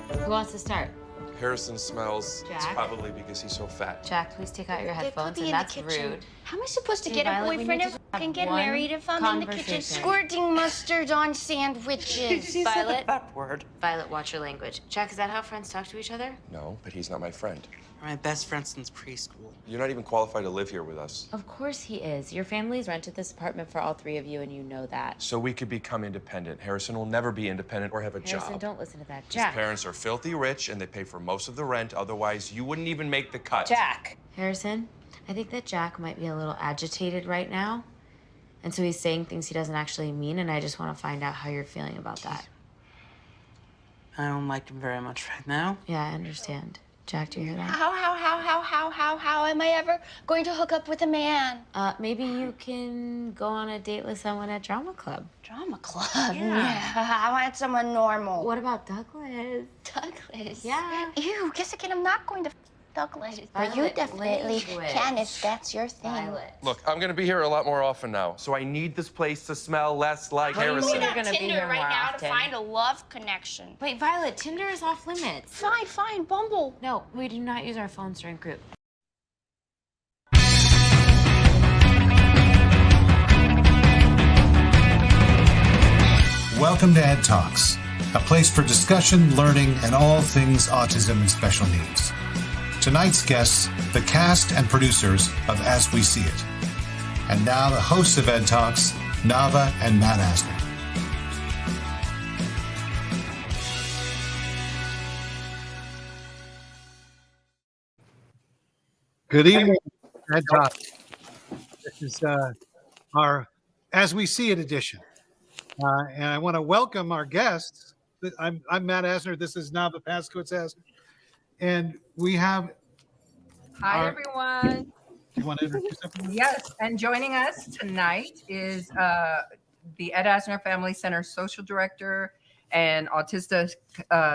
Who wants to start? Harrison smells. Jack? It's probably because he's so fat. Jack, please take out your headphones, and in that's the kitchen. rude. How am I supposed to Hey, get Violet, a we boyfriend need if to I can have get one married if I'm in the kitchen conversation. squirting mustard on sandwiches? She said the F word. Violet, watch your language. Jack, is that how friends talk to each other? No, but he's not my friend. We're my best friend since preschool. You're not even qualified to live here with us. Of course he is. Your family's rented this apartment for all three of you, and you know that. So we could become independent. Harrison will never be independent or have a Harrison, job. don't listen to that. His Jack. parents are filthy rich and they pay for most of the rent. Otherwise, you wouldn't even make the cut. Jack. Harrison, I think that Jack might be a little agitated right now. And so he's saying things he doesn't actually mean, and I just want to find out how you're feeling about that. I don't like him very much right now. Yeah, I understand. Jack, do you hear that? How am I ever going to hook up with a man? Maybe you can go on a date with someone at drama club. Drama club? Yeah. I want someone normal. What about Douglas? Douglas? Yeah. Ew, guess again, I'm not going to Douglas. But you Violet, definitely language. can if that's your thing. Violet. Look, I'm gonna be here a lot more often now, so I need this place to smell less like What do you Harrison. mean you're gonna be Tinder here right more now often? to find a love connection. Wait, Violet, Tinder is off limits. Fine, Bumble. No, we do not use our phones during group. Welcome to Ed Talks, a place for discussion, learning, and all things autism and special needs. Tonight's guests, the cast and producers of As We See It. And now the hosts of Ed Talks, Nava and Matt Asner. Good evening, Ed Talks. This is our As We See It edition. And I want to welcome our guests. I'm Matt Asner. This is Nava Paskowitz. And we have... Hi, everyone. Do you want to introduce something? Yes, and joining us tonight is the Ed Asner Family Center Social Director and Autistic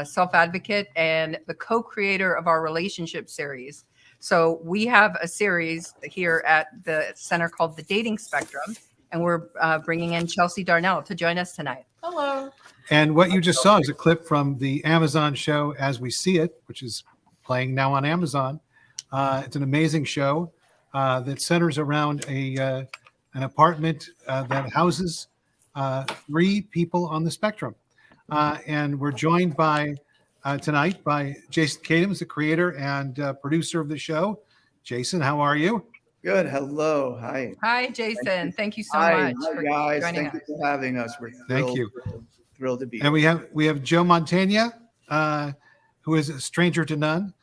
Self-Advocate and the co-creator of our relationship series. So we have a series here at the center called The Dating Spectrum, and we're bringing in Chelsea Darnell to join us tonight. Hello. And what you just saw is a clip from the Amazon show As We See It, which is playing now on Amazon. It's an amazing show that centers around an apartment that houses 3 people on the spectrum. And we're joined by tonight by Jason Kaden, who's the creator and producer of the show. Jason, how are you? Good. Hello. Hi. Hi, Jason. Thank you so Hi, much for guys. joining Thank us. you for having us. We're Thank you. Thrilled to be And here. we have Joe Montaigne, who is a stranger to none,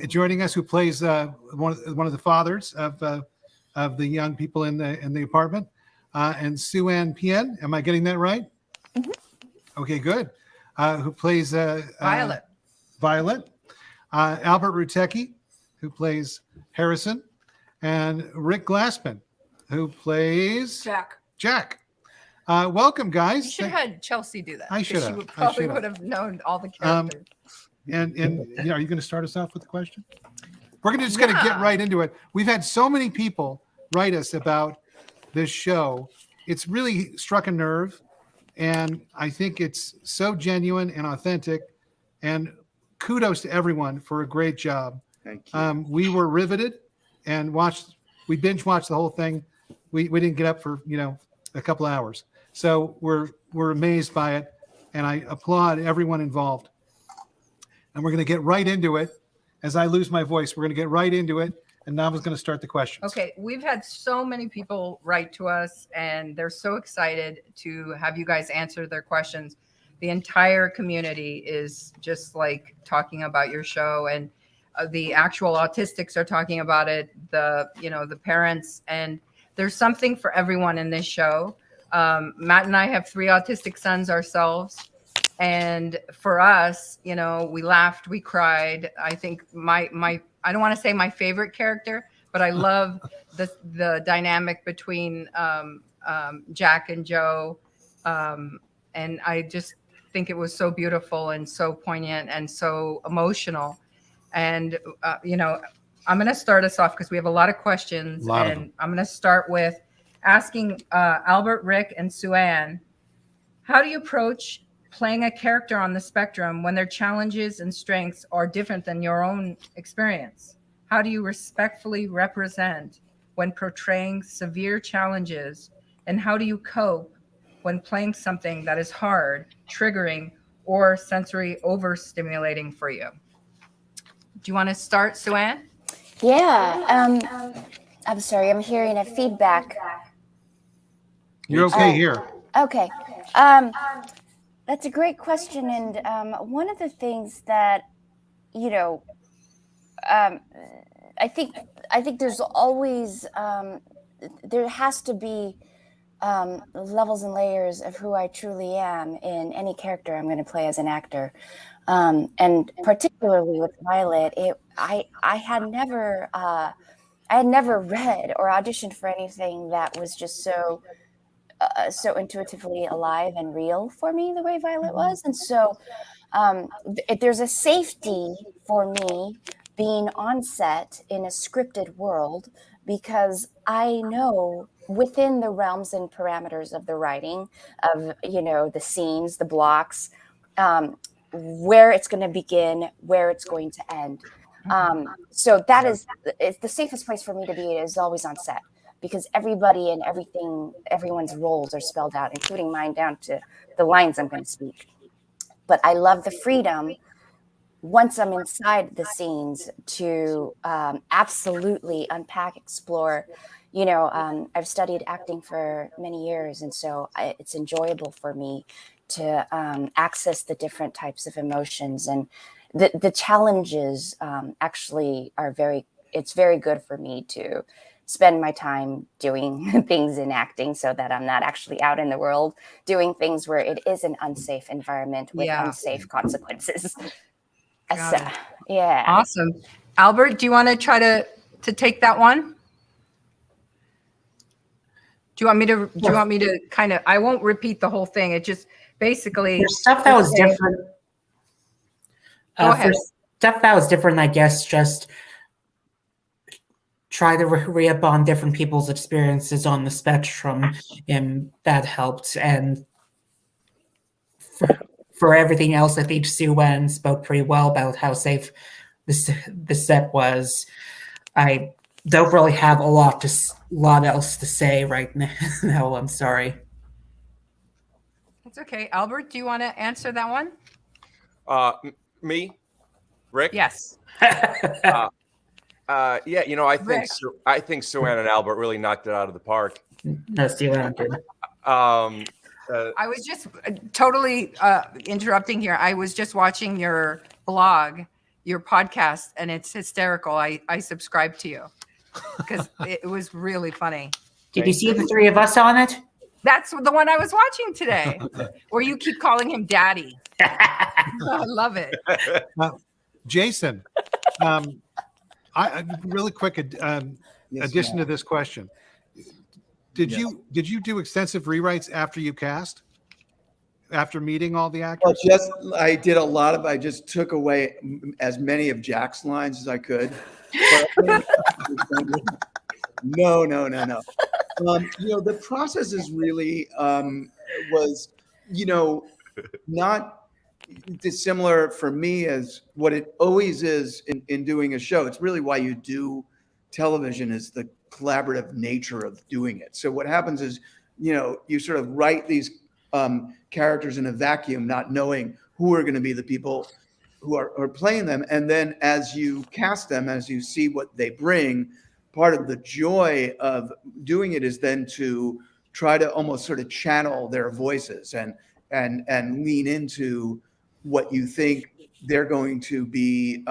joining us, who plays one of the fathers of the young people in the apartment, and Sue Ann Pien. Am I getting that right? Mhm. Okay, good. Who plays Violet. Violet, Albert Rutecki, who plays Harrison, and Rick Glassman, who plays Jack. Welcome, guys. You should have had Chelsea do that. I 'cause should She have. would I probably should have. would have known all the characters. And yeah, are you going to start us off with the question? We're just going to get right into it. We've had so many people write us about this show. It's really struck a nerve, and I think it's so genuine and authentic. And kudos to everyone for a great job. Thank you. We were riveted and we binge watched the whole thing. We didn't get up for a couple hours, so we're amazed by it, and I applaud everyone involved. And we're going to get right into it. As I lose my voice, we're going to get right into it, and Nava's going to start the questions. Okay, we've had so many people write to us, and they're so excited to have you guys answer their questions. The entire community is just like talking about your show, and the actual autistics are talking about it. The parents, and there's something for everyone in this show. Matt and I have 3 autistic sons ourselves. And for us, we laughed, we cried. I think my I don't want to say my favorite character, but I love the dynamic between Jack and Joe. And I just think it was so beautiful and so poignant and so emotional. And, I'm going to start us off because we have a lot of questions. I'm going to start with asking Albert, Rick, and Sue Ann, how do you approach playing a character on the spectrum when their challenges and strengths are different than your own experience? How do you respectfully represent when portraying severe challenges? And how do you cope when playing something that is hard, triggering, or sensory overstimulating for you? Do you want to start, Sue-Ann? Yeah. I'm sorry, I'm hearing a feedback. You're okay here. Okay. That's a great question. And one of the things that, I think there's always, there has to be levels and layers of who I truly am in any character I'm going to play as an actor. And particularly with Violet, I had never read or auditioned for anything that was just so intuitively alive and real for me the way Violet was. And so there's a safety for me being on set in a scripted world, because I know within the realms and parameters of the writing of, the scenes, the blocks, where it's going to begin, where it's going to end. So it's the safest place for me to be is always on set, because everybody and everyone's roles are spelled out, including mine down to the lines I'm going to speak. But I love the freedom once I'm inside the scenes to absolutely unpack, explore. I've studied acting for many years, and so it's enjoyable for me to access the different types of emotions, and the challenges actually it's very good for me to spend my time doing things in acting, so that I'm not actually out in the world doing things where it is an unsafe environment with unsafe consequences. So, yeah. Awesome. Albert, do you want to try to take that one? Do you want me to kind of, I won't repeat the whole thing. It just basically. There's stuff that was different. Go ahead. For stuff that was different, I guess, just try to re-up on different people's experiences on the spectrum, and that helped. And for everything else, I think Sue-Ann spoke pretty well about how safe the set was. I don't really have a lot else to say right now. No, I'm sorry. That's okay. Albert, do you want to answer that one? Me? Rick? Yes. Yeah, I think Sue-Ann and Albert really knocked it out of the park. No, Sue-Ann did. I was just totally interrupting here. I was just watching your blog, your podcast, and it's hysterical. I subscribe to you because it was really funny. Did you see the three of us on it? That's the one I was watching today, where you keep calling him Daddy. I love it. Jason, I really quick addition to this question. Did you do extensive rewrites after you cast? After meeting all the actors? Well, I did a lot of. I just took away as many of Jack's lines as I could. No. The process is really was, not dissimilar for me as what it always is in doing a show. It's really why you do television, is the collaborative nature of doing it. So what happens is, you sort of write these characters in a vacuum, not knowing who are going to be the people who are playing them. And then as you cast them, as you see what they bring, part of the joy of doing it is then to try to almost sort of channel their voices and lean into what you think they're going to be,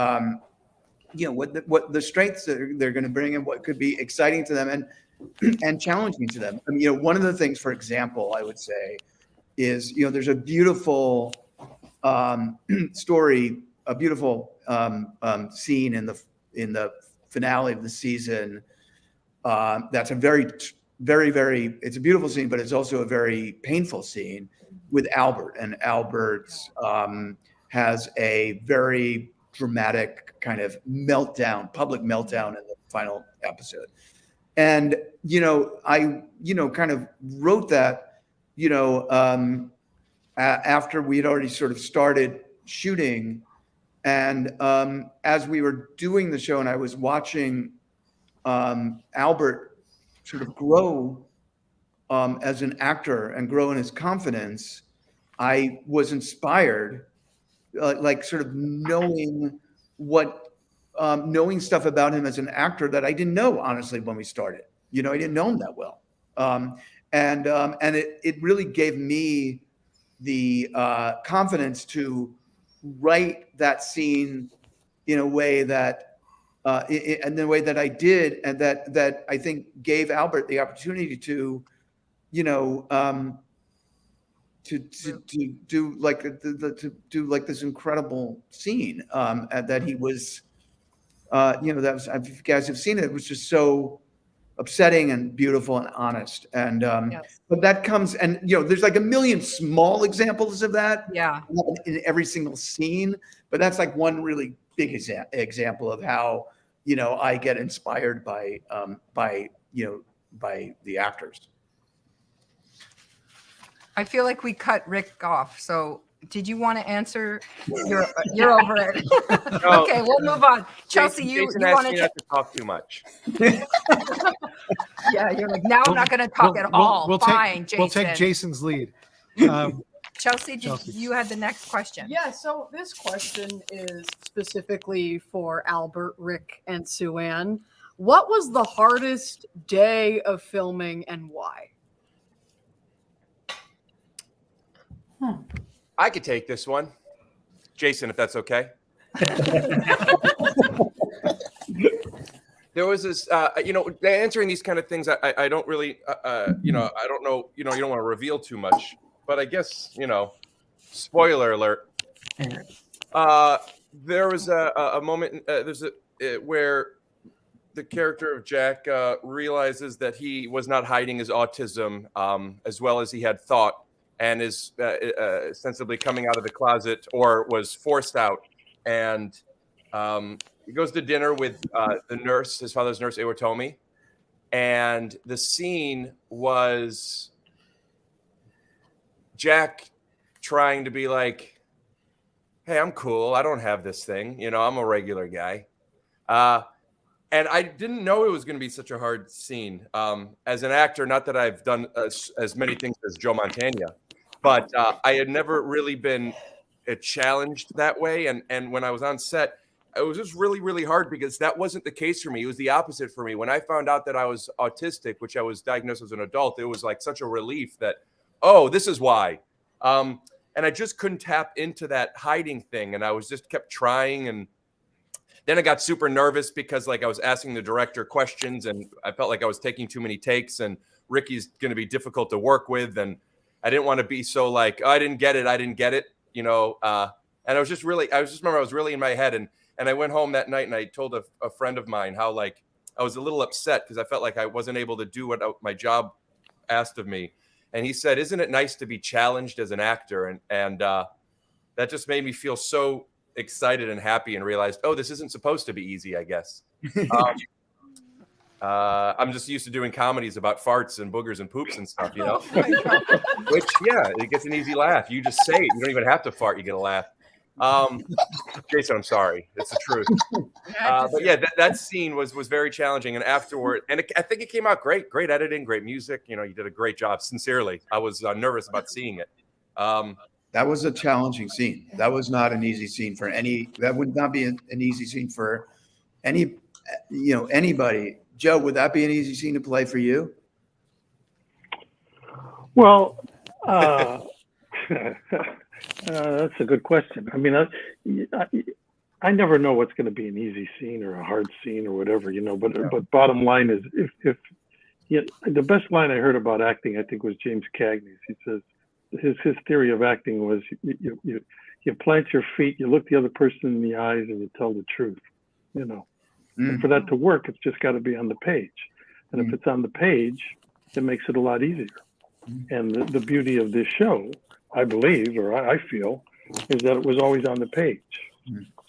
what the strengths that they're going to bring and what could be exciting to them and challenging to them. I mean, one of the things, for example, I would say is, there's a beautiful story, a beautiful scene in the finale of the season. That's a very, very, very, it's a beautiful scene, but it's also a very painful scene with Albert. And Albert has a very dramatic kind of meltdown, public meltdown in the final episode. And, I kind of wrote that, after we had already sort of started shooting. And as we were doing the show and I was watching Albert sort of grow as an actor and grow in his confidence, I was inspired, like sort of knowing knowing stuff about him as an actor that I didn't know, honestly, when we started. I didn't know him that well. And it really gave me the confidence to write that scene in a way that in the way that I did, and that I think gave Albert the opportunity to to do like to do like this incredible scene that he was that was, if you guys have seen it, it was just so upsetting and beautiful and honest. And but that comes, and there's like a million small examples of that in every single scene, but that's like one really big example of how I get inspired by the actors. I feel like we cut Rick off. So did you want to answer? You're over it. No. Okay, we'll move on. Chelsea, Jason you asked wanted me to? not to talk too much. Yeah, you're like, now I'm not going to talk at all. Fine, Jason. We'll take Jason's lead. Chelsea, Chelsea. you had the next question. Yeah, so this question is specifically for Albert, Rick, and Sue Ann. What was the hardest day of filming and why? I could take this one, Jason, if that's okay. There was this, answering these kind of things. I don't really, I don't know. You don't want to reveal too much, but I guess spoiler alert. There was a moment. Where the character of Jack realizes that he was not hiding his autism as well as he had thought, and is sensibly coming out of the closet, or was forced out. And he goes to dinner with the nurse, his father's nurse, Iwatomi. And the scene was Jack trying to be like, hey, I'm cool. I don't have this thing. I'm a regular guy. And I didn't know it was going to be such a hard scene. As an actor, not that I've done as many things as Joe Mantegna, but I had never really been challenged that way. And when I was on set, it was just really, really hard, because that wasn't the case for me. It was the opposite for me. When I found out that I was autistic, which I was diagnosed as an adult, it was like such a relief that, oh, this is why. And I just couldn't tap into that hiding thing. And I was just kept trying. And then I got super nervous because I was asking the director questions, and I felt like I was taking too many takes, and Ricky's going to be difficult to work with. And I didn't want to be so like, oh, I didn't get it. And I was just really in my head. And I went home that night and I told a friend of mine how I was a little upset because I felt like I wasn't able to do what my job asked of me. And he said, isn't it nice to be challenged as an actor? And that just made me feel so excited and happy, and realized, oh, this isn't supposed to be easy, I guess. I'm just used to doing comedies about farts and boogers and poops and stuff, which, it gets an easy laugh. You just say it. You don't even have to fart. You get a laugh. Jason, I'm sorry. It's the truth. But yeah, that scene was very challenging. And afterward, I think it came out great. Great editing, great music. You did a great job. Sincerely, I was nervous about seeing it. That was a challenging scene. That was not an easy scene for that would not be an easy scene for anybody. Joe, would that be an easy scene to play for you? Well, that's a good question. I mean, I never know what's going to be an easy scene or a hard scene or whatever, but bottom line is, if the best line I heard about acting, I think, was James Cagney's. He says his theory of acting was you plant your feet, you look the other person in the eyes, and you tell the truth, And for that to work, it's just got to be on the page. And if it's on the page, it makes it a lot easier. And the beauty of this show, I believe, or I feel, is that it was always on the page.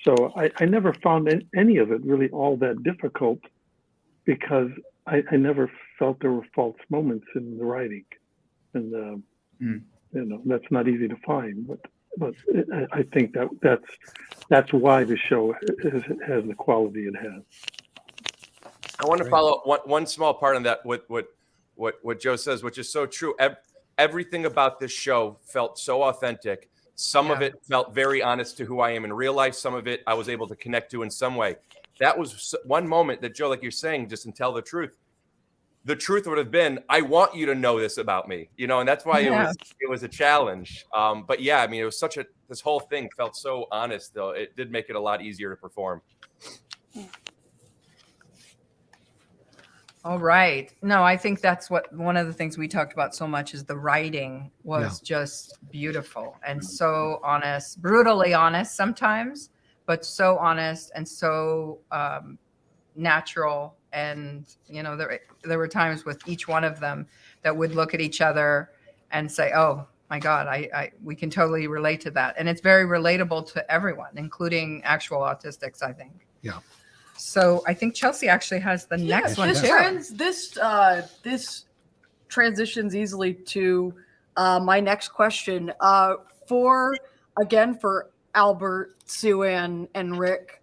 So I never found any of it really all that difficult, because I never felt there were false moments in the writing. And That's not easy to find, but I think that's why the show has the quality it has. I want to follow up one small part on that. What Joe says, which is so true. Everything about this show felt so authentic. Some of it felt very honest to who I am in real life. Some of it I was able to connect to in some way. That was one moment that, Joe, like you're saying, just and tell the truth. The truth would have been, I want you to know this about me, and that's why it was a challenge. But yeah, I mean, it was this whole thing felt so honest, though. It did make it a lot easier to perform. All right. No, I think that's one of the things we talked about so much is the writing was just beautiful and so honest, brutally honest sometimes, but so honest and so natural. And, there were times with each one of them that would look at each other and say, oh my God, we can totally relate to that. And it's very relatable to everyone, including actual autistics, I think. Yeah. So I think Chelsea actually has the next one too. This transitions easily to my next question. For Albert, Sue Ann, and Rick,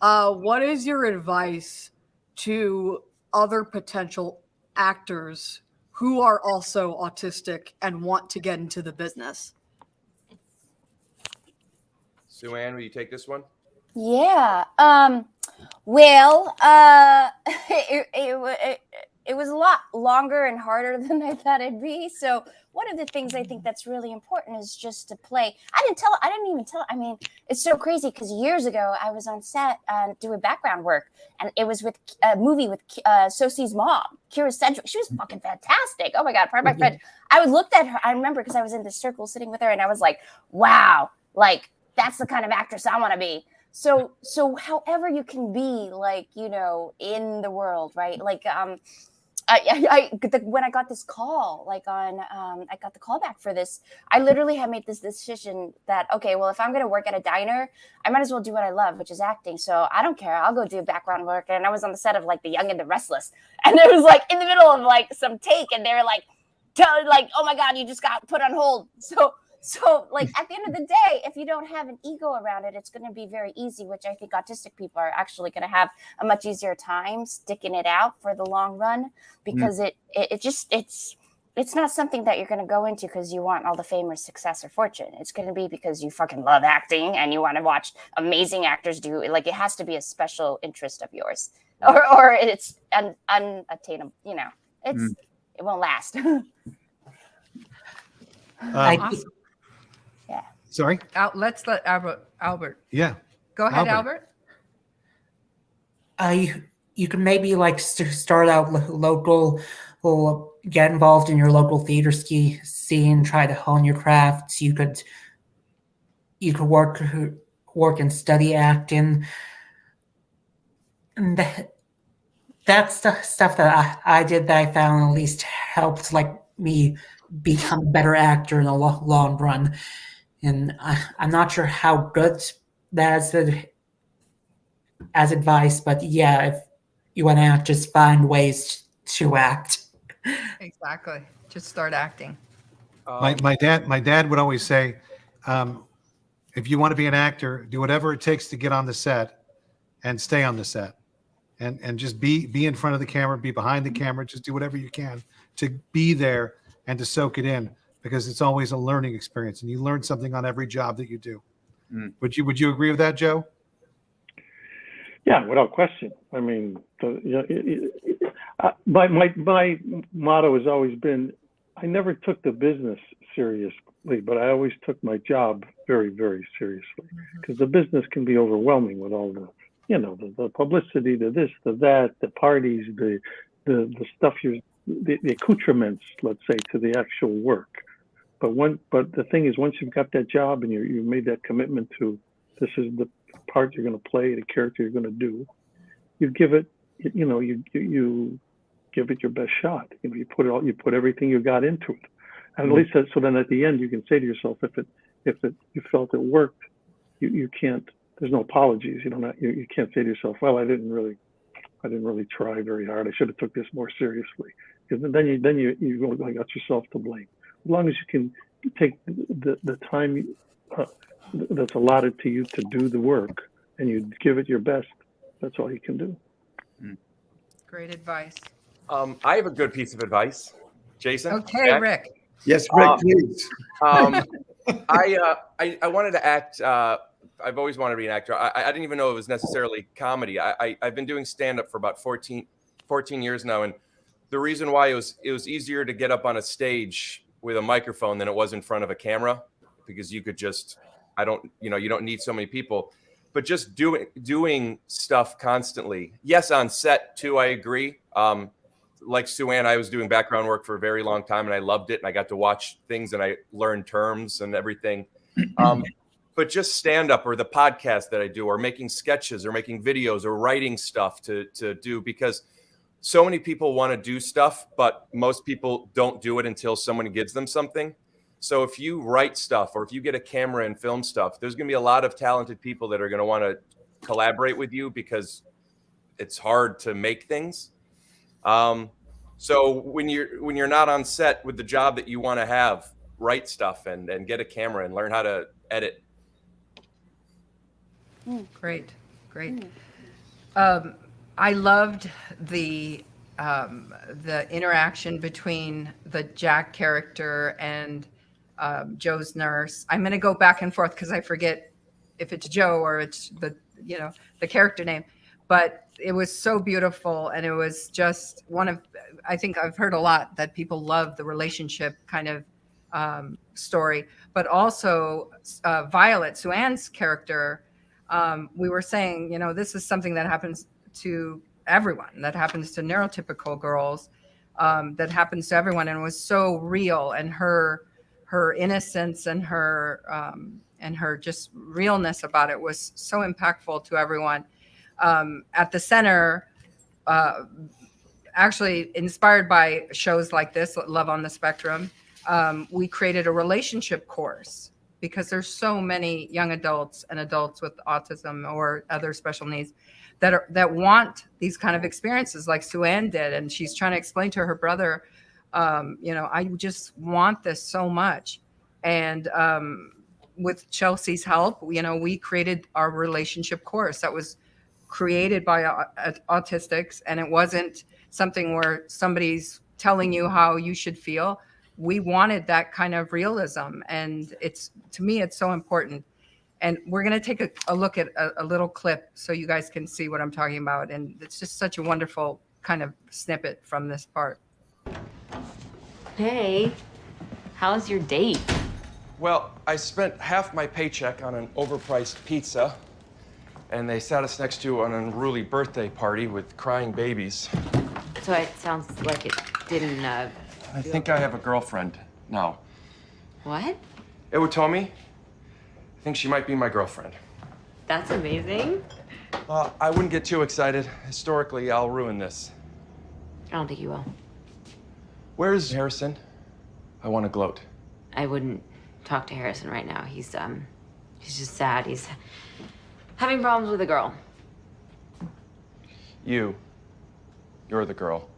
what is your advice to other potential actors who are also autistic and want to get into the business? Sue Ann, will you take this one? Yeah. Well, it was a lot longer and harder than I thought it'd be. So one of the things I think that's really important is just to play. I didn't even tell. I mean, it's so crazy because years ago I was on set doing background work, and it was with a movie with Sosie's mom, Kira Sedgwick. She was fucking fantastic. Oh my God, pardon my French. I looked at her. I remember because I was in the circle sitting with her, and I was like, wow, like that's the kind of actress I want to be. So however you can be, like, in the world, right? Like, when I got this call, I got the call back for this, I literally had made this decision that, okay, well, if I'm going to work at a diner, I might as well do what I love, which is acting. So I don't care. I'll go do background work. And I was on the set of The Young and the Restless. And it was in the middle of some take, and they were oh my God, you just got put on hold. So at the end of the day, if you don't have an ego around it, it's going to be very easy, which I think autistic people are actually going to have a much easier time sticking it out for the long run, because it's not something that you're going to go into because you want all the fame or success or fortune. It's going to be because you fucking love acting and you want to watch amazing actors do it. It has to be a special interest of yours, or it's unattainable. It won't last. Awesome. Yeah. Sorry? Let's let Albert. Yeah. Go ahead, Albert. You can maybe start out local, or get involved in your local theater scene, try to hone your crafts. You could work and study acting. And that's the stuff that I did that I found at least helped me become a better actor in the long run. And I'm not sure how good that is as advice, but yeah, if you want to act, just find ways to act. Exactly. Just start acting. My dad would always say, if you want to be an actor, do whatever it takes to get on the set and stay on the set, and just be in front of the camera, be behind the camera, just do whatever you can to be there and to soak it in, because it's always a learning experience, and you learn something on every job that you do. Would you agree with that, Joe? Yeah, without question. I mean, my motto has always been, I never took the business seriously, but I always took my job very, very seriously, because the business can be overwhelming with all the, the publicity, the this, the that, the parties, the stuff the accoutrements, let's say, to the actual work. But the thing is, once you've got that job and you made that commitment to, this is the part you're going to play, the character you're going to do, you give it, you give it your best shot. You put everything you got into it, and at least so then at the end you can say to yourself, if you felt it worked, you can't. There's no apologies. You can't say to yourself, well, I didn't really try very hard. I should have took this more seriously. Because then you got yourself to blame. As long as you can take the time that's allotted to you to do the work, and you give it your best. That's all you can do. Great advice. I have a good piece of advice, Jason. Okay, Rick. Yes, Rick, please. I wanted to act. I've always wanted to be an actor. I didn't even know it was necessarily comedy. I've been doing stand-up for about 14 years now, and the reason why it was easier to get up on a stage with a microphone than it was in front of a camera, because you could just, you don't need so many people, but just doing stuff constantly. Yes, on set too, I agree. Like Sue-Ann, I was doing background work for a very long time, and I loved it, and I got to watch things, and I learned terms and everything. But just stand-up or the podcast that I do, or making sketches or making videos or writing stuff to do, because so many people want to do stuff, but most people don't do it until someone gives them something. So if you write stuff, or if you get a camera and film stuff, there's going to be a lot of talented people that are going to want to collaborate with you, because it's hard to make things. So when you're not on set with the job that you want to have, write stuff and get a camera and learn how to edit. Great. I loved the interaction between the Jack character and Joe's nurse. I'm going to go back and forth because I forget if it's Joe or it's the character name, but it was so beautiful. And it was just I think I've heard a lot that people love the relationship kind of story, but also Violet, Sue-Ann's character. We were saying, this is something that happens to everyone, that happens to neurotypical girls, that happens to everyone. And it was so real, and her innocence and her just realness about it was so impactful to everyone. At the center, actually inspired by shows like this, Love on the Spectrum, we created a relationship course, because there's so many young adults and adults with autism or other special needs that want these kind of experiences like Sue-Ann did. And she's trying to explain to her brother, I just want this so much. And with Chelsea's help, we created our relationship course that was created by Autistics. And it wasn't something where somebody's telling you how you should feel. We wanted that kind of realism. And to me, it's so important. And we're going to take a look at a little clip so you guys can see what I'm talking about. And it's just such a wonderful kind of snippet from this part. Hey, how's your date? Well, I spent half my paycheck on an overpriced pizza, and they sat us next to an unruly birthday party with crying babies. So it sounds like it didn't, I think I have a girlfriend now. What? Iwatomi, I think she might be my girlfriend. That's amazing. I wouldn't get too excited. Historically, I'll ruin this. I don't think you will. Where's Harrison? I want to gloat. I wouldn't talk to Harrison right now. He's just sad. He's having problems with a girl. You're the girl.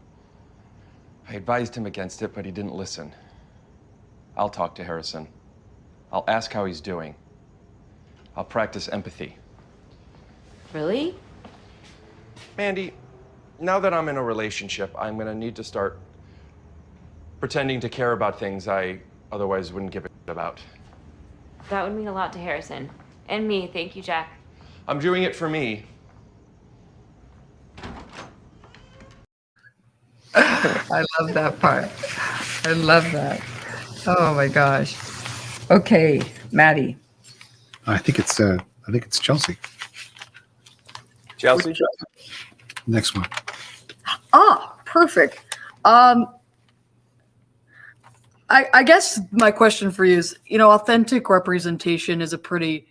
I advised him against it, but he didn't listen. I'll talk to Harrison. I'll ask how he's doing. I'll practice empathy. Really? Mandy, now that I'm in a relationship, I'm gonna need to start pretending to care about things I otherwise wouldn't give a shit about. That would mean a lot to Harrison. And me. Thank you, Jack. I'm doing it for me. I love that part. I love that. Oh my gosh. Okay, Maddie. I think it's Chelsea. Chelsea? Next one. Perfect. I guess my question for you is, authentic representation is a pretty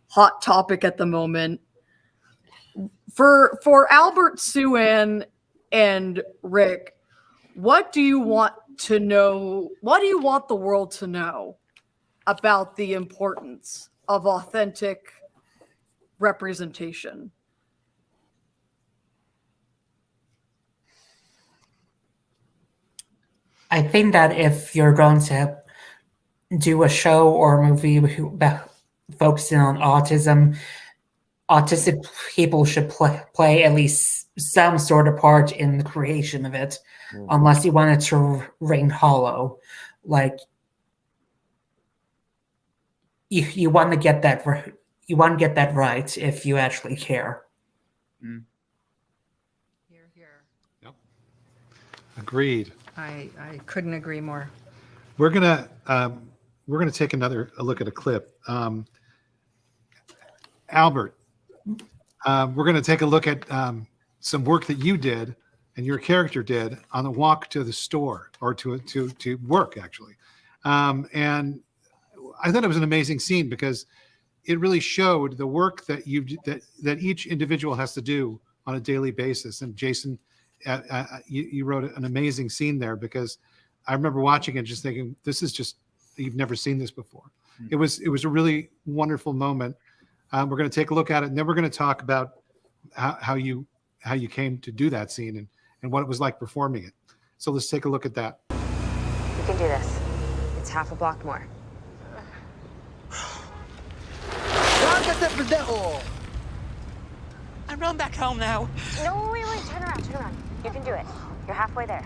hot topic at the moment. For Albert, Sue-Ann, and Rick, what do you want to know? What do you want the world to know about the importance of authentic representation? I think that if you're going to do a show or a movie focusing on autism, autistic people should play at least some sort of part in the creation of it, unless you want it to ring hollow. Like you want to get that right if you actually care. Here, here. Yep. Agreed. I couldn't agree more. We're gonna take a look at a clip. Albert, we're gonna take a look at some work that you did and your character did on the walk to the store, or to work actually. And I thought it was an amazing scene because it really showed the work that that each individual has to do on a daily basis. And Jason, you wrote an amazing scene there, because I remember watching it just thinking, this is just, you've never seen this before. It was a really wonderful moment. We're going to take a look at it, and then we're going to talk about how you came to do that scene and what it was like performing it. So let's take a look at that. You can do this. It's half a block more. I'm run back home now. No, wait, turn around. You can do it. You're halfway there.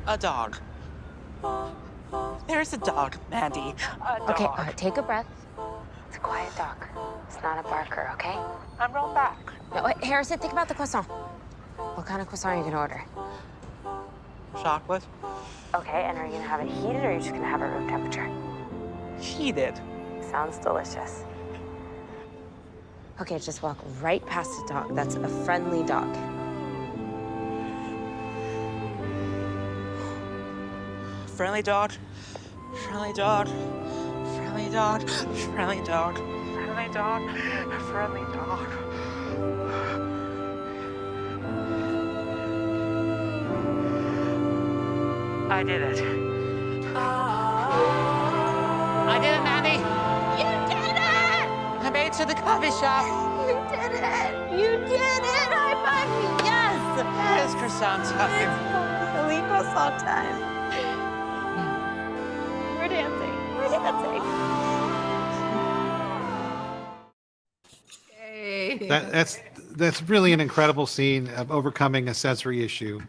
A dog. There's a dog, Mandy. A dog. Okay, take a breath. It's a quiet dog. It's not a barker, okay? I'm rolling back. No, wait, Harrison, think about the croissant. What kind of croissant are you gonna order? Chocolate. Okay, and are you gonna have it heated, or are you just gonna have it room temperature? Heated. Sounds delicious. Okay, just walk right past the dog. That's a friendly dog. Friendly dog. Friendly dog. Friendly dog. Friendly dog. Friendly dog. Friendly dog. I did it. I did it, Mandy. You did it! I made it to the coffee shop. You did it! You did it! High five me! Yes! It's croissant time. Elite croissant time. We're dancing. Yay. That's really an incredible scene of overcoming a sensory issue,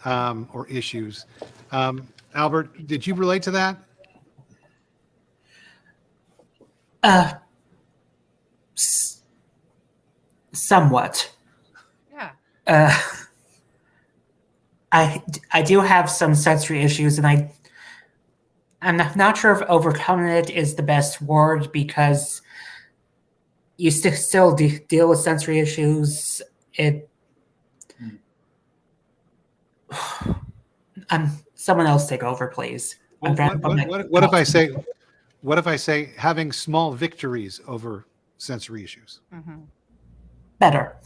or issues. Albert, did you relate to that? Somewhat. Yeah. I do have some sensory issues, and I'm not sure if overcoming it is the best word, because you still deal with sensory issues. Someone else take over, please. What if I say having small victories over sensory issues? Mm-hmm. Better.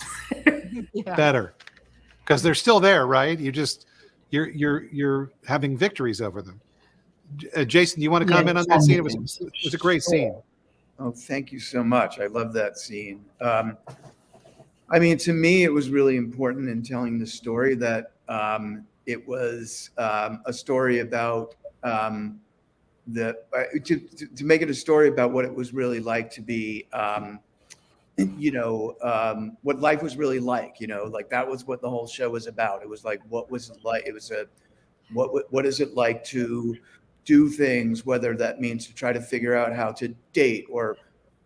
Yeah. Better, because they're still there, right? You're having victories over them. Jason, do you want to comment on that scene? It was a great scene. Oh, thank you so much. I love that scene. I mean, to me, it was really important in telling the story that it was a story about to make it a story about what it was really like to be, what life was really like. Like that was what the whole show was about. It was like, what was it like? It was what is it like to do things, whether that means to try to figure out how to date or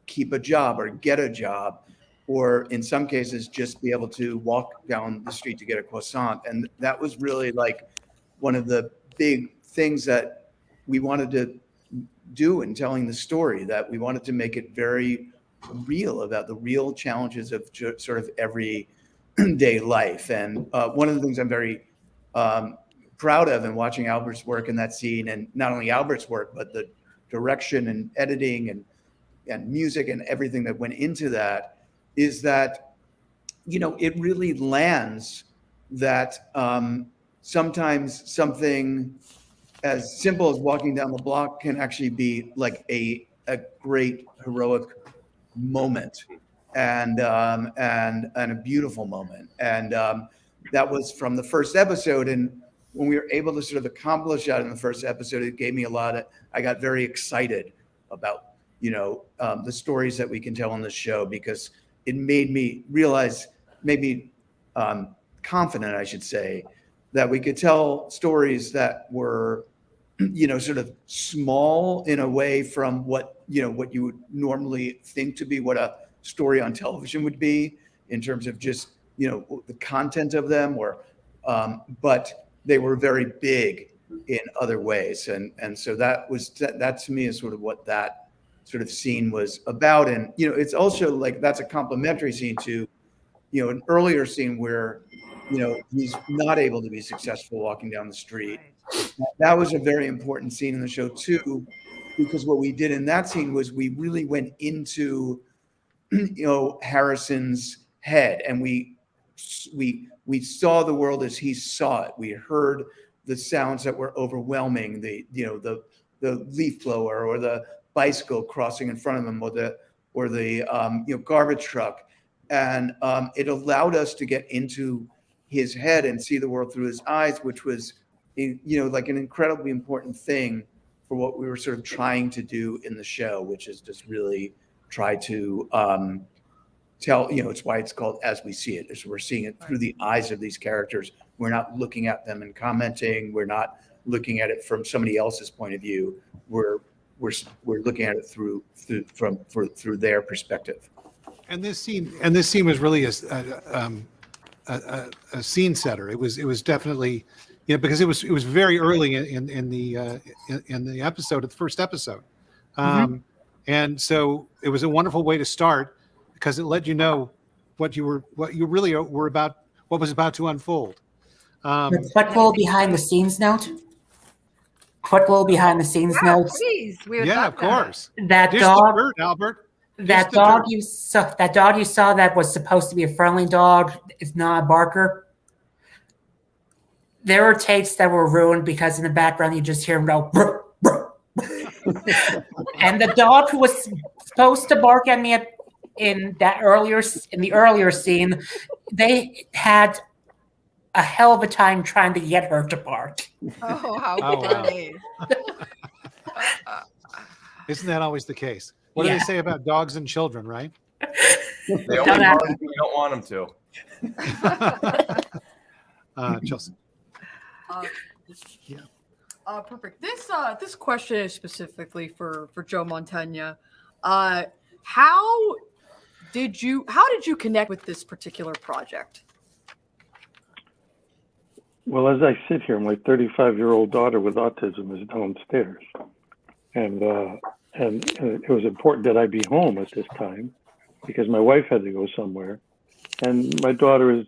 keep a job or get a job, or in some cases just be able to walk down the street to get a croissant. And that was really like one of the big things that we wanted to do in telling the story, that we wanted to make it very real about the real challenges of sort of everyday life. And one of the things I'm very proud of in watching Albert's work in that scene, and not only Albert's work, but the direction and editing and music and everything that went into that, is that, it really lands that sometimes something as simple as walking down the block can actually be like a a great heroic moment and a beautiful moment. And that was from the first episode. And when we were able to sort of accomplish that in the first episode, it gave me I got very excited about, the stories that we can tell on this show, because it made me confident, I should say, that we could tell stories that were, sort of small in a way from what you would normally think to be what a story on television would be in terms of just, the content of them, but they were very big in other ways. And so that to me is sort of what that sort of scene was about. And, it's also like, that's a complementary scene to, an earlier scene where, he's not able to be successful walking down the street. That was a very important scene in the show too, because what we did in that scene was we really went into, Harrison's head, and we saw the world as he saw it. We heard the sounds that were overwhelming, the leaf blower or the bicycle crossing in front of him, or the garbage truck, and it allowed us to get into his head and see the world through his eyes, which was, like an incredibly important thing for what we were sort of trying to do in the show, which is just really try to tell, it's why it's called As We See It, is we're seeing it through the eyes of these characters. We're not looking at them and commenting. We're not looking at it from somebody else's point of view. We're looking at it through their perspective. And this scene was really a scene setter. It was definitely, because it was very early in the episode, the first episode, and so it was a wonderful way to start, because it let you know what you really were about, what was about to unfold. Quick little behind the scenes note. Please, we would Yeah, love of course. That Dish dog, the dirt, Albert. that dog you saw that was supposed to be a friendly dog is not a barker. There were takes that were ruined because in the background you just hear him go, "Brr, brr." And the dog who was supposed to bark at me in the earlier scene, they had a hell of a time trying to get her to bark. Oh, how funny. Isn't that always the case? What do they say about dogs and children, right? They only bark when you don't want them to. Chelsea. Perfect. This question is specifically for Joe Montaigne. How did you connect with this particular project? Well, as I sit here, my 35-year-old daughter with autism is downstairs, and it was important that I be home at this time because my wife had to go somewhere, and my daughter is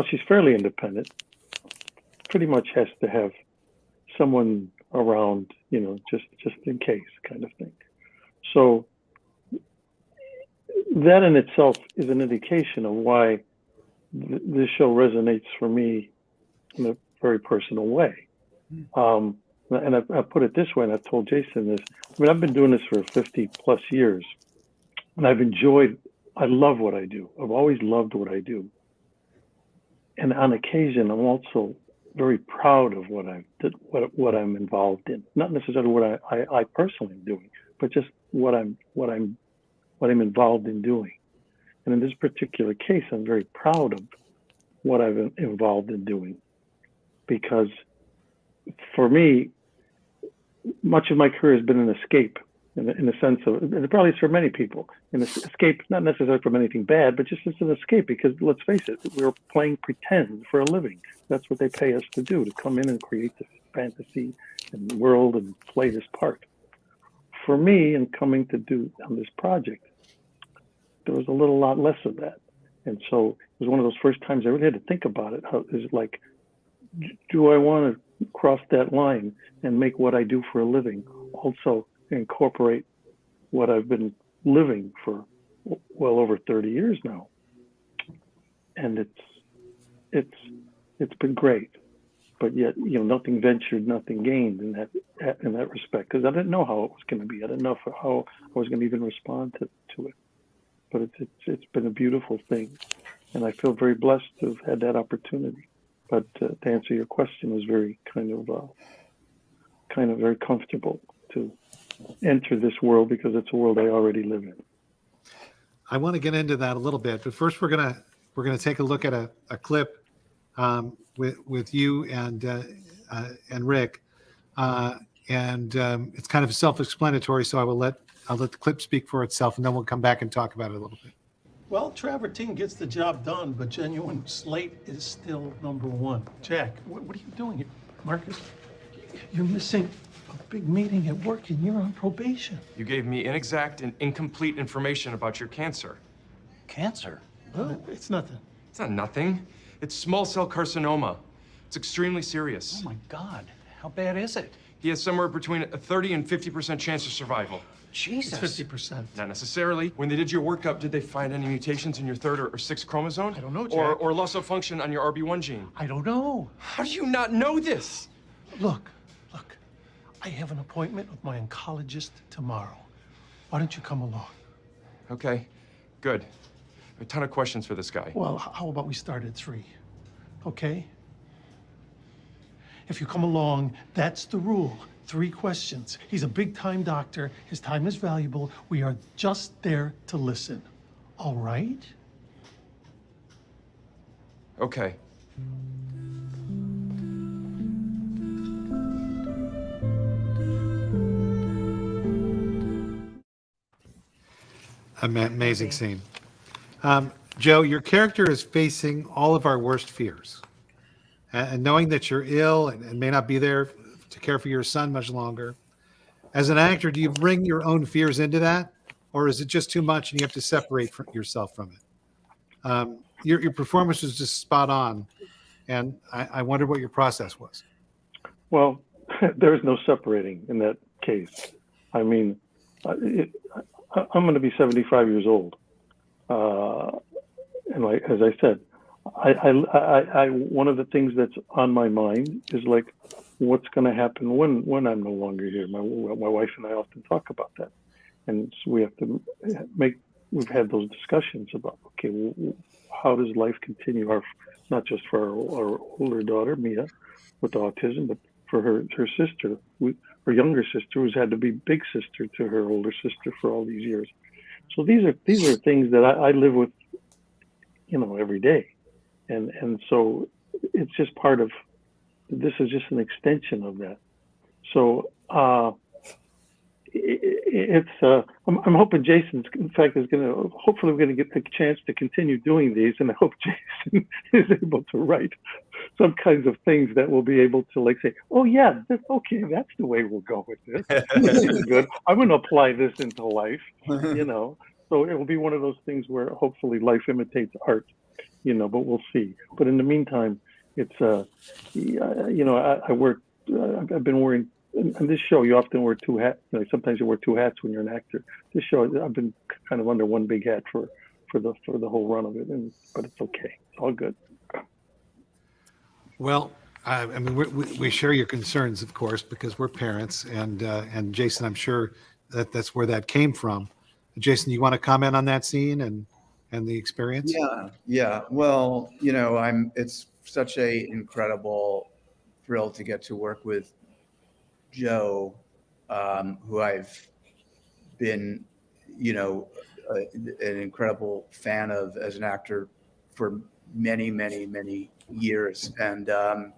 she's fairly independent. Pretty much has to have someone around, just in case, kind of thing. So that in itself is an indication of why this show resonates for me in a very personal way. And I put it this way, and I've told Jason this. I mean, I've been doing this for 50 plus years, and I love what I do. I've always loved what I do. And on occasion, I'm also very proud of what I'm involved in. Not necessarily what I personally am doing, but just what I'm involved in doing. And in this particular case, I'm very proud of what I've been involved in doing, because for me, much of my career has been an escape in the sense of, and it probably is for many people, an escape, not necessarily from anything bad, but just as an escape, because let's face it, we're playing pretend for a living. That's what they pay us to do, to come in and create this fantasy and world and play this part. For me, in coming to do on this project, there was a lot less of that. And so it was one of those first times I really had to think about it. How is it like, do I want to cross that line and make what I do for a living also incorporate what I've been living for well over 30 years now? And it's been great. but yet, nothing ventured, nothing gained in that respect, because I didn't know how it was going to be. I didn't know how I was going to even respond to it. But it's been a beautiful thing, and I feel very blessed to have had that opportunity. But to answer your question, it was very kind of very comfortable to enter this world, because it's a world I already live in. I want to get into that a little bit, but first we're gonna take a look at a clip with you and Rick, and it's kind of self-explanatory. So I'll let the clip speak for itself, and then we'll come back and talk about it a little bit. Well, travertine gets the job done, but genuine slate is still number one. Jack, what are you doing here? Marcus, you're missing a big meeting at work and you're on probation. You gave me inexact and incomplete information about your cancer. Cancer? Oh, it's nothing. It's not nothing. It's small cell carcinoma. It's extremely serious. Oh my God, how bad is it? He has somewhere between a 30 and 50% chance of survival. Jesus. It's 50%. Not necessarily. When they did your workup, did they find any mutations in your third or sixth chromosome? I don't know, Jack. Or loss of function on your RB1 gene? I don't know. How do you not know this? Look, I have an appointment with my oncologist tomorrow. Why don't you come along? Okay, good. A ton of questions for this guy. Well, how about we start at 3, okay? If you come along, that's the rule. 3 questions. He's a big-time doctor. His time is valuable. We are just there to listen. All right? Okay. Amazing scene. Joe, your character is facing all of our worst fears. And knowing that you're ill and may not be there to care for your son much longer. As an actor, do you bring your own fears into that? Or is it just too much and you have to separate yourself from it? Your performance was just spot on. And I wondered what your process was. Well, there's no separating in that case. I mean, I'm going to be 75 years old. And as I said, I one of the things that's on my mind is like, what's going to happen when I'm no longer here? My wife and I often talk about that, and so we have to we've had those discussions about, okay, how does life continue? Not just for our older daughter Mia with autism, but for her sister, her younger sister, who's had to be big sister to her older sister for all these years. So these are things that I live with, every day. And so it's just part of, this is just an extension of that. So I'm hoping Jason, in fact, hopefully we're going to get the chance to continue doing these. And I hope Jason is able to write some kinds of things that will be able to say, oh yeah, okay, that's the way we'll go with this. This is good. I'm going to apply this into life, So it will be one of those things where hopefully life imitates art, but we'll see. But in the meantime, it's, I work, I've been wearing, on this show, you often wear 2 hats. Sometimes you wear 2 hats when you're an actor. This show, I've been kind of under one big hat for the whole run of it, but it's okay. It's all good. Well, I mean, we share your concerns, of course, because we're parents, and Jason, I'm sure that's where that came from. Jason, you want to comment on that scene and the experience? Yeah. Well, it's such a incredible thrill to get to work with Joe, who I've been, an incredible fan of as an actor for many, many, many years. And, Joe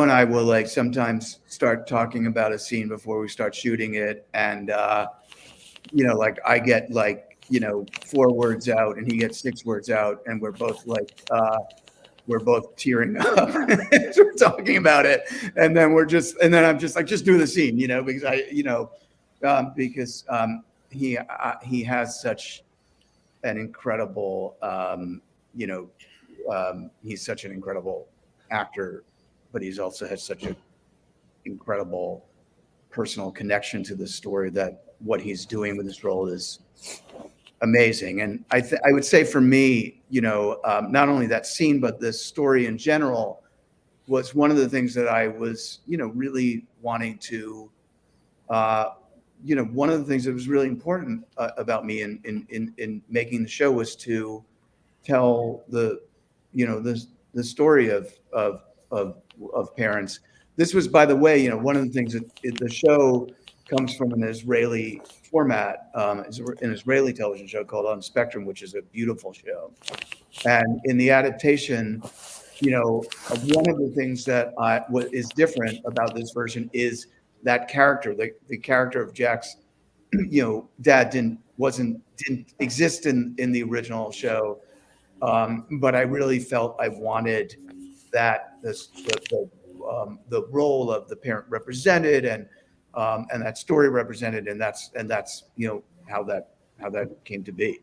and I will sometimes start talking about a scene before we start shooting it. And, I get 4 words out and he gets 6 words out, and we're both we're both tearing up as we're talking about it. And then I'm just like, just do the scene, because he has such an incredible, he's such an incredible actor, but he's also has such an incredible personal connection to the story that what he's doing with this role is amazing. And I would say for me, not only that scene, but the story in general, was one of the things that I was, really wanting to, one of the things that was really important about me in making the show was to tell the story of parents. This was, by the way, one of the things that the show comes from an Israeli format, it's an Israeli television show called On Spectrum, which is a beautiful show. And in the adaptation, one of the things that what is different about this version is that character, the character of Jack's, dad didn't exist in the original show. But I really felt I wanted that the role of the parent represented and that story represented, and that's how that came to be.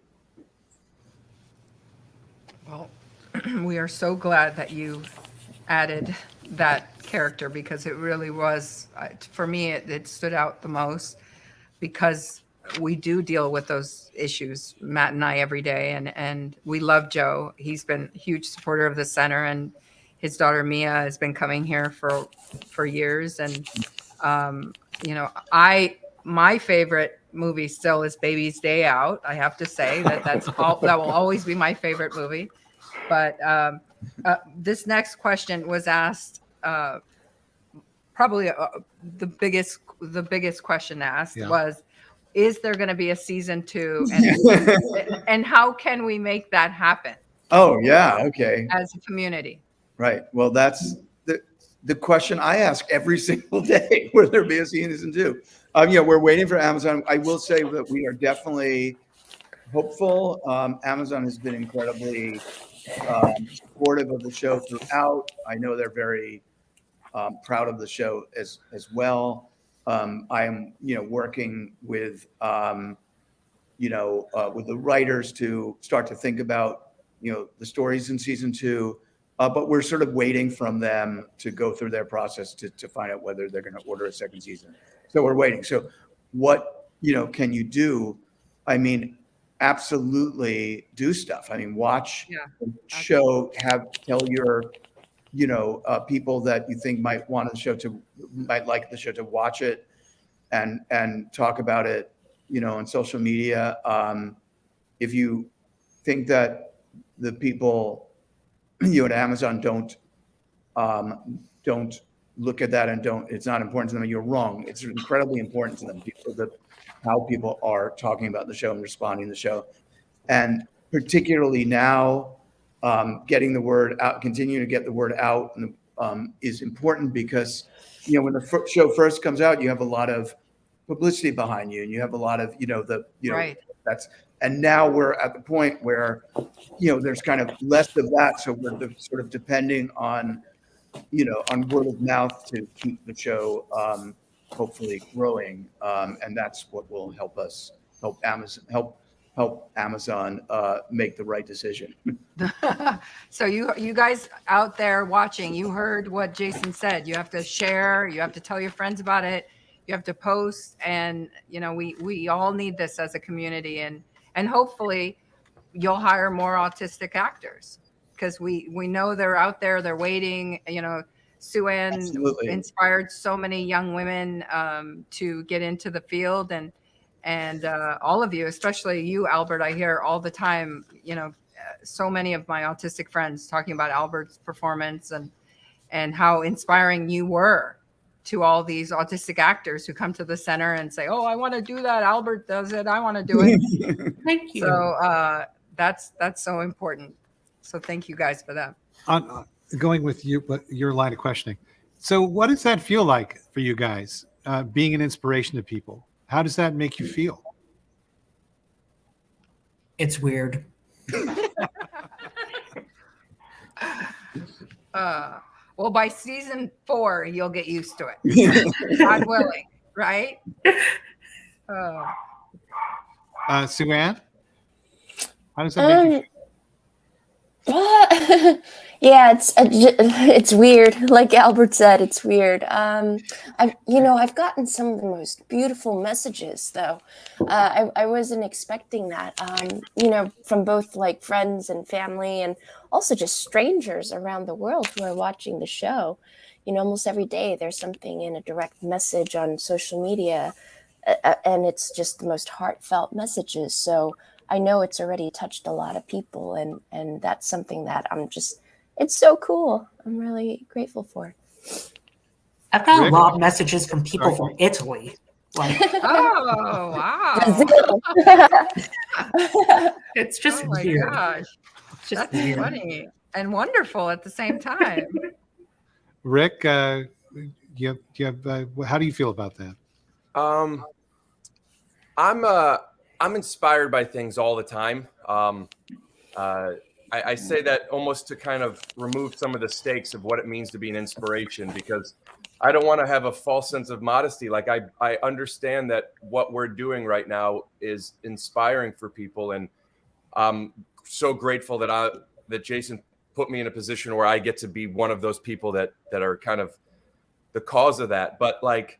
Well, we are so glad that you added that character, because it really was, for me, it stood out the most, because we do deal with those issues, Matt and I, every day. And we love Joe. He's been a huge supporter of the center, and his daughter Mia has been coming here for years. And, my favorite movie still is Baby's Day Out. I have to say that will always be my favorite movie. But this next question was asked, probably the biggest question asked was, is there going to be a season 2? And how can we make that happen? Oh, yeah. Okay. As a community. Right. Well, that's the question I ask every single day. Will there be a season 2? We're waiting for Amazon. I will say that we are definitely hopeful. Amazon has been incredibly supportive of the show throughout. I know they're very proud of the show as well. I am, working with, with the writers to start to think about, the stories in season 2. But we're sort of waiting from them to go through their process to find out whether they're going to order a second season. So we're waiting. So what, can you do? I mean, absolutely do stuff. I mean, watch the show, tell your, people that you think might like the show to watch it and talk about it, on social media. If you think that the people, at Amazon don't look at that and it's not important to them, you're wrong. It's incredibly important to them, how people are talking about the show and responding to the show. And particularly now, getting the word out, continuing to get the word out is important, because, when the show first comes out, you have a lot of publicity behind you, and you have a lot of, right. And now we're at the point where, there's kind of less of that. So we're sort of depending on, on word of mouth to keep the show hopefully growing. And that's what will help Amazon make the right decision. So you guys out there watching, you heard what Jason said. You have to share, you have to tell your friends about it, you have to post, and we all need this as a community, and hopefully you'll hire more autistic actors, because we know they're out there, they're waiting. Sue Ann Absolutely. Inspired so many young women to get into the field, and all of you, especially you, Albert, I hear all the time, so many of my autistic friends talking about Albert's performance and how inspiring you were to all these autistic actors who come to the center and say, oh, I want to do that. Albert does it. I want to do it. Thank you. So that's so important. So thank you guys for that. Going with your line of questioning. So what does that feel like for you guys, being an inspiration to people? How does that make you feel? It's weird. Well, by season 4, you'll get used to it. God willing, right? Sue Ann, how does that make you feel? Yeah, it's weird. Like Albert said, it's weird. I've gotten some of the most beautiful messages though. I wasn't expecting that. From both like friends and family, and also just strangers around the world who are watching the show. Almost every day there's something in a direct message on social media, and it's just the most heartfelt messages. So I know it's already touched a lot of people, and that's something that it's so cool. I'm really grateful for. I've got Rick? a lot of messages from people from Italy. Like, Oh, wow. Brazil. it's just Oh my weird. gosh. It's just That's weird. funny and wonderful at the same time. Rick, how do you feel about that? I'm inspired by things all the time. I say that almost to kind of remove some of the stakes of what it means to be an inspiration, because I don't want to have a false sense of modesty. Like I understand that what we're doing right now is inspiring for people, and I'm so grateful that Jason put me in a position where I get to be one of those people that are kind of the cause of that. But like,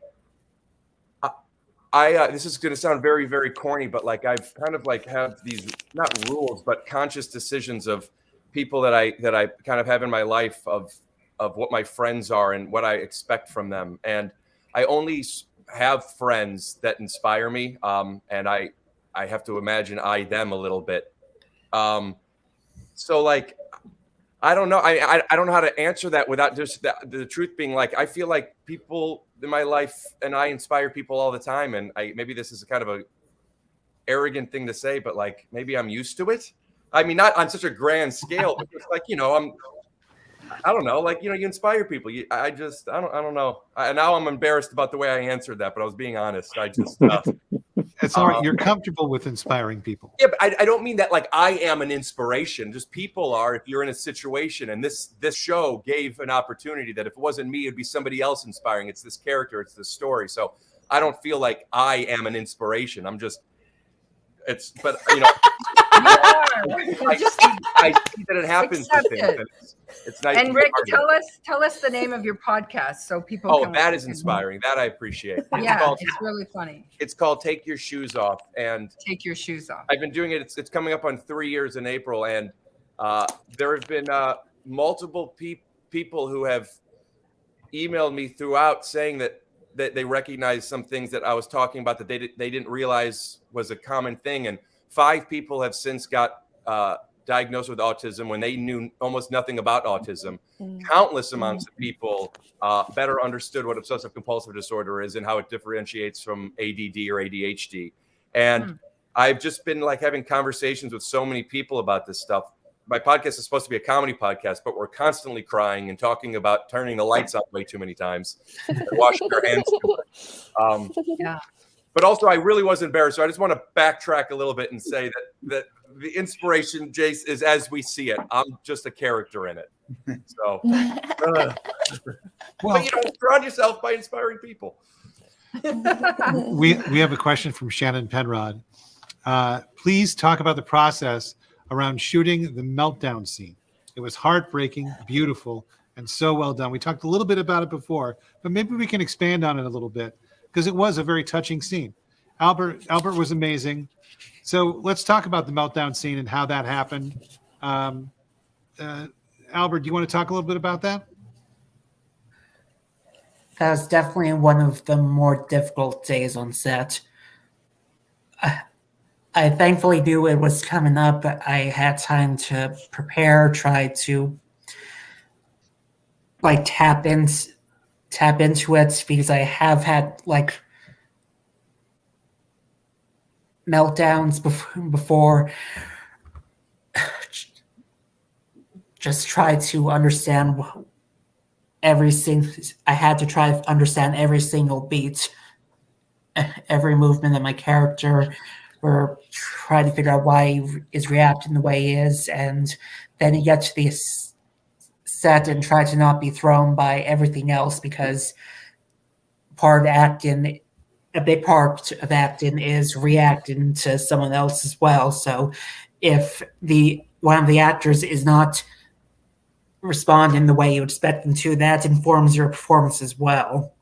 this is going to sound very, very corny, but like I've kind of like have these not rules, but conscious decisions of people that I kind of have in my life of what my friends are and what I expect from them. And I only have friends that inspire me. And I have to imagine them a little bit. So like, I don't know. I don't know how to answer that without just the truth being like, I feel like people in my life and I inspire people all the time. And maybe this is kind of a arrogant thing to say, but like, maybe I'm used to it. I mean, not on such a grand scale, but just like, I don't know, like, you inspire people. I don't know. Now I'm embarrassed about the way I answered that, but I was being honest. I just, It's all right. You're comfortable with inspiring people. yeah, but I don't mean that like I am an inspiration. Just people are, if you're in a situation, and this show gave an opportunity that if it wasn't me, it'd be somebody else inspiring. It's this character, it's this story. So I don't feel like I am an inspiration. But I see that it happens with things. It's nice. And Rick, tell us the name of your podcast so people. Oh, that is inspiring. That I appreciate. It's really funny. It's called Take Your Shoes Off, and Take Your Shoes Off. I've been doing it. It's coming up on 3 years in April, and there have been multiple people who have emailed me throughout saying that they recognize some things that I was talking about that they didn't realize was a common thing. And 5 people have since got diagnosed with autism when they knew almost nothing about autism. Countless amounts of people better understood what obsessive compulsive disorder is and how it differentiates from ADD or ADHD. And I've just been like having conversations with so many people about this stuff. My podcast is supposed to be a comedy podcast, but we're constantly crying and talking about turning the lights on way too many times and washing our hands too much. Yeah. But also, I really was embarrassed. So I just want to backtrack a little bit and say that the inspiration, Jace, is as we see it. I'm just a character in it. So, well, surround yourself by inspiring people. We have a question from Shannon Penrod. Please talk about the process around shooting the meltdown scene. It was heartbreaking, beautiful, and so well done. We talked a little bit about it before, but maybe we can expand on it a little bit because it was a very touching scene. Albert was amazing. So let's talk about the meltdown scene and how that happened. Albert, do you want to talk a little bit about that? That was definitely one of the more difficult days on set. I thankfully knew it was coming up. I had time to prepare, try to like tap into it because I have had like meltdowns before. Just try to understand I had to try to understand every single beat, every movement of my character, or try to figure out why he is reacting the way he is, and then you get to the set and try to not be thrown by everything else, because a big part of acting is reacting to someone else as well. So if one of the actors is not respond in the way you expect them to, that informs your performance as well.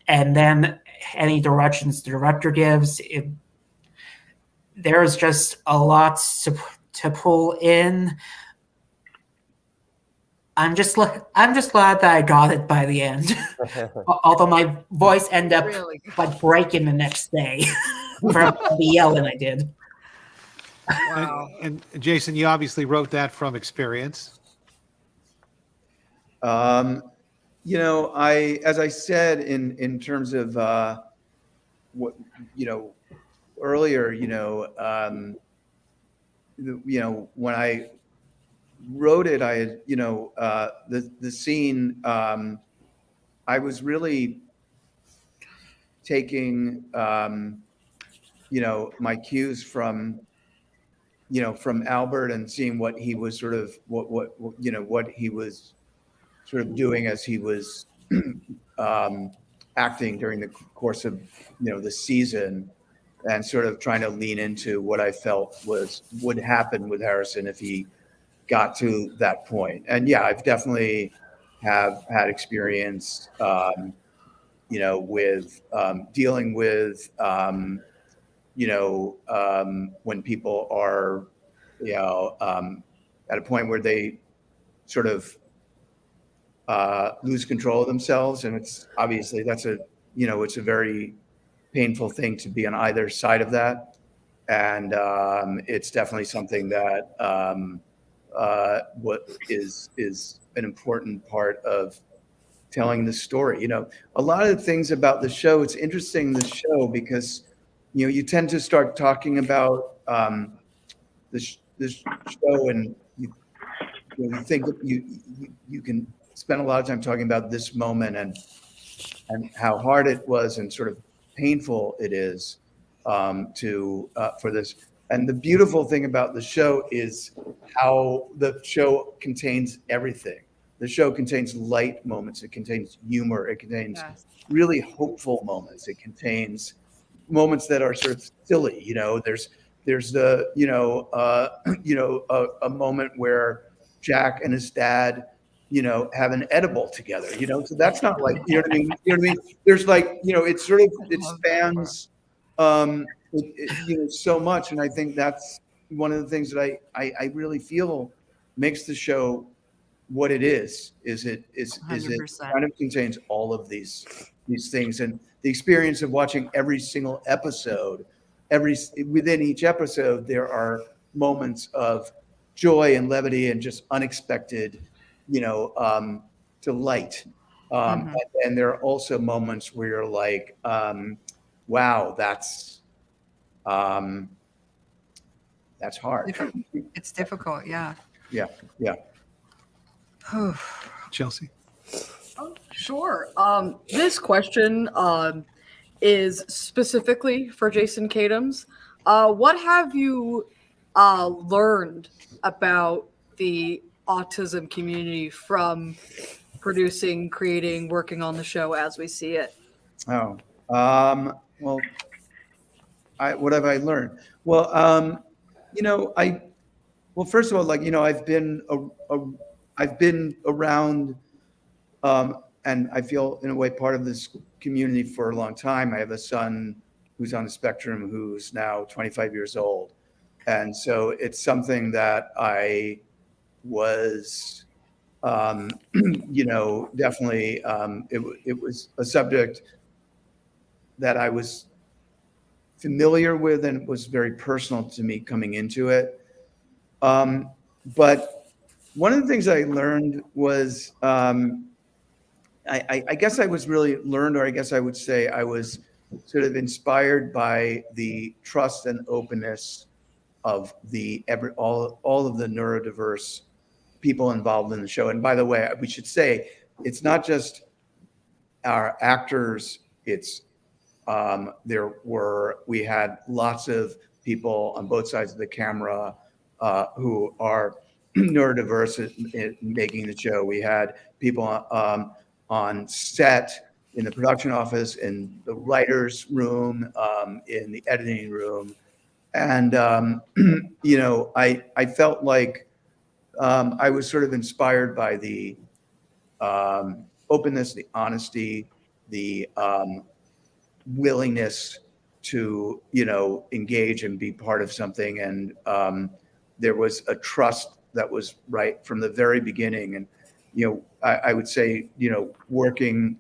And then any directions the director gives, there's just a lot to pull in. I'm just glad that I got it by the end. Although my voice ended up Really? like breaking the next day from the yelling I did. Wow. And Jason, you obviously wrote that from experience. You know, as I said in terms of what, you know, earlier, you know, when I wrote it, I had, you know, the scene, I was really taking, you know, my cues from, you know, from Albert and seeing what he was sort of, you know, what he was sort of doing as he was acting during the course of, you know, the season, and sort of trying to lean into what I felt would happen with Harrison if he got to that point. And yeah, I've definitely have had experience, you know, with dealing with, you know, when people are, you know, at a point where they sort of lose control of themselves. And it's obviously that's a, you know, it's a very painful thing to be on either side of that. And it's definitely something that what is an important part of telling the story. You know, a lot of the things about the show, it's interesting, the show, because, you know, you tend to start talking about this show, and you think that you can spend a lot of time talking about this moment and how hard it was and sort of painful it is for this. And the beautiful thing about the show is how the show contains everything. The show contains light moments. It contains humor. It contains really hopeful moments. It contains moments that are sort of silly. You know, there's the, you know, a moment where Jack and his dad, you know, have an edible together, you know, so that's not like, you know what I mean? You know what I mean? There's like, you know, it's sort of, it spans, you know, so much. And I think that's one of the things that I really feel makes the show what it is it 100%. kind of contains all of these things. And the experience of watching every single episode, within each episode, there are moments of joy and levity and just unexpected, you know, delight. And there are also moments where you're like, wow, that's hard. It's difficult. Yeah. Yeah. Yeah. Chelsea. Sure. This question is specifically for Jason Kadams. What have you learned about the autism community from producing, creating, working on the show as we see it? Oh, well, what have I learned? Well, you know, well, first of all, like, you know, I've been around, and I feel in a way part of this community for a long time. I have a son who's on the spectrum who's now 25 years old. And so it's something that I was, you know, definitely, it was a subject that I was familiar with, and it was very personal to me coming into it. But one of the things I learned was, I guess I was really learned, or I guess I would say I was sort of inspired by the trust and openness of all of the neurodiverse people involved in the show. And by the way, we should say it's not just our actors. It's we had lots of people on both sides of the camera who are neurodiverse in making the show. We had people on set, in the production office, in the writer's room, in the editing room. And, you know, I felt like I was sort of inspired by the openness, the honesty, the willingness to, engage and be part of something. And there was a trust that was right from the very beginning. And, I would say, working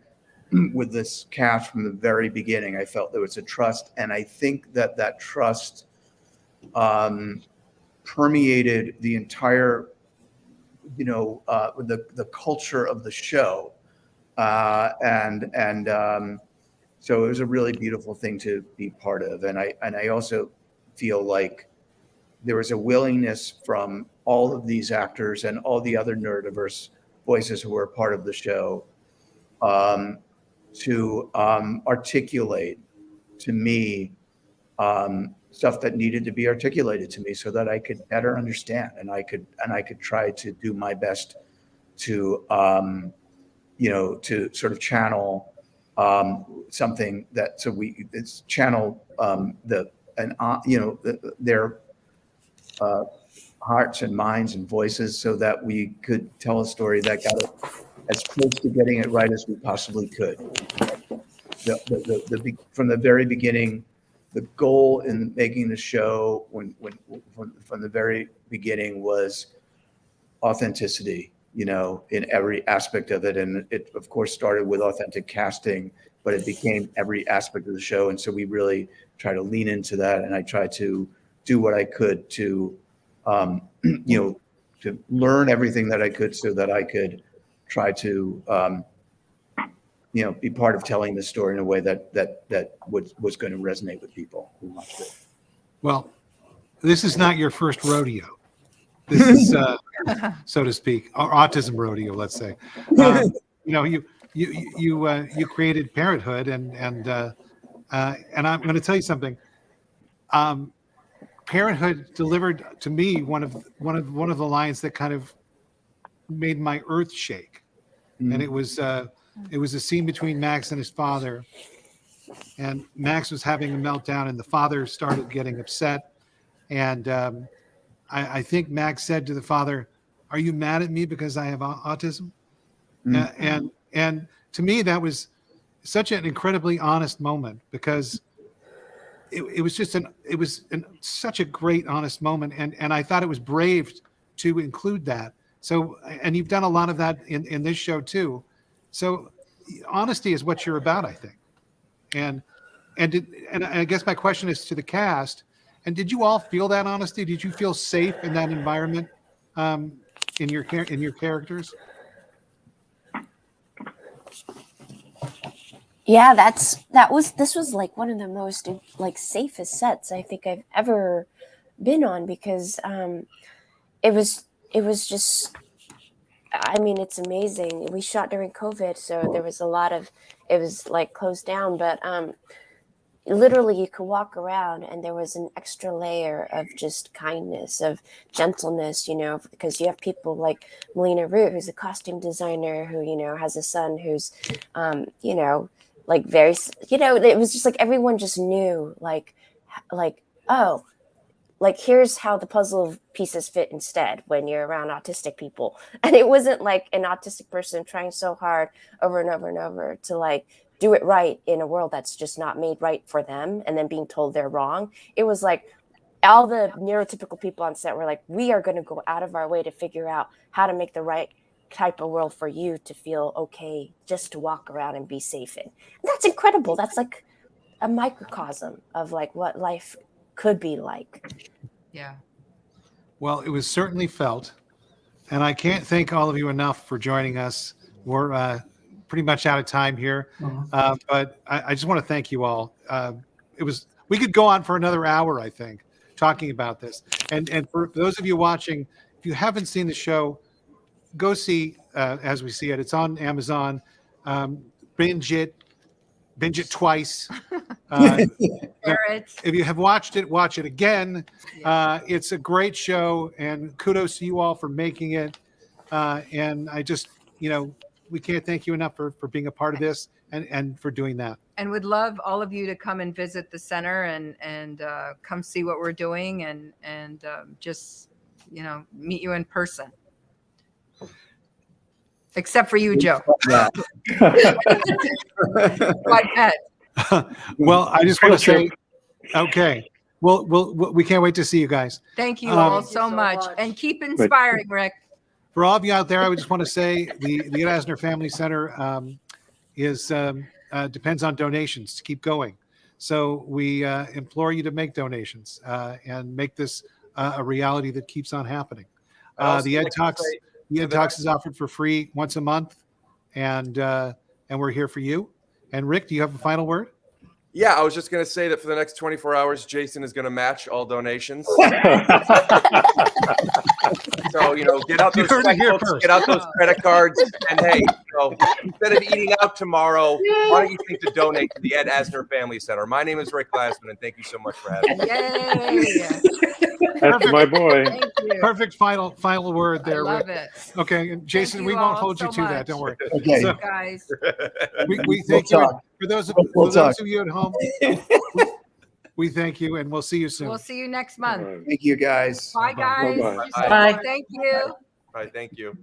with this cast from the very beginning, I felt there was a trust. And I think that trust permeated the entire, the culture of the show. So it was a really beautiful thing to be part of. And I also feel like there was a willingness from all of these actors and all the other neurodiverse voices who were part of the show to articulate to me stuff that needed to be articulated to me so that I could better understand, and I could try to do my best to to sort of channel something that it's channel their hearts and minds and voices so that we could tell a story that got it as close to getting it right as we possibly could. From the very beginning, the goal in making the show from the very beginning was authenticity, in every aspect of it. And it, of course, started with authentic casting, but it became every aspect of the show. And so we really try to lean into that. And I try to do what I could to, to learn everything that I could so that I could try to, be part of telling the story in a way that was going to resonate with people who watched it. Well, this is not your first rodeo. This is, so to speak, our autism rodeo, let's say. You created Parenthood, and I'm going to tell you something. Parenthood delivered to me one of the lines that kind of made my earth shake, and it was a scene between Max and his father, and Max was having a meltdown, and the father started getting upset, and I think Max said to the father, "Are you mad at me because I have autism?" And to me, that was such an incredibly honest moment, because it was just such a great honest moment, and I thought it was brave to include that. So, and you've done a lot of that in this show too. So, honesty is what you're about, I think. And I guess my question is to the cast. And did you all feel that honesty? Did you feel safe in that environment, in your characters? Yeah, this was like one of the most like safest sets I think I've ever been on, because it was just, I mean, it's amazing. We shot during COVID, so there was it was like closed down, but literally you could walk around and there was an extra layer of just kindness, of gentleness, because you have people like Melina Root, who's a costume designer, who, has a son who's, like very, it was just like everyone just knew like, oh, like here's how the puzzle pieces fit instead when you're around autistic people. And it wasn't like an autistic person trying so hard over and over and over to like do it right in a world that's just not made right for them and then being told they're wrong. It was like all the neurotypical people on set were like, we are going to go out of our way to figure out how to make the right type of world for you to feel okay just to walk around and be safe in. And that's incredible. That's like a microcosm of like what life could be like. Yeah. Well, it was certainly felt. And I can't thank all of you enough for joining us. We're pretty much out of time here. But I just want to thank you all. We could go on for another hour, I think, talking about this. And for those of you watching, if you haven't seen the show, go see As We See It. It's on Amazon. Binge it twice. If you have watched it, watch it again. It's a great show, and kudos to you all for making it. And I just, we can't thank you enough for being a part of this and for doing that. And would love all of you to come and visit the center and come see what we're doing and just, meet you in person. Except for you, Joe. Yeah. My pet. Well, I just want to say, okay. Well, we can't wait to see you guys. Thank you Um, all so much. And keep inspiring, Rick. For all of you out there, I would just want to say the Ed Asner Family Center depends on donations to keep going. So we implore you to make donations and make this a reality that keeps on happening. The Ed Talks is offered for free once a month, and we're here for you. And Rick, do you have a final word? Yeah, I was just going to say that for the next 24 hours, Jason is going to match all donations. So, get out those checkbooks, get out those credit cards, and hey, instead of eating out tomorrow, why don't you think to donate to the Ed Asner Family Center? My name is Rick Glassman, and thank you so much for having me. Yay! That's my boy. Thank you. Perfect final word there. I love Rick. it. Okay, and Jason, Thank we you won't all hold you so to that. much. Don't worry. Okay. So, Guys. we thank you. talk. For those of you at home, we thank you, and we'll see you soon. We'll see you next month. Thank you, guys. Bye, guys. Bye-bye. Bye. Thank you. Bye, thank you.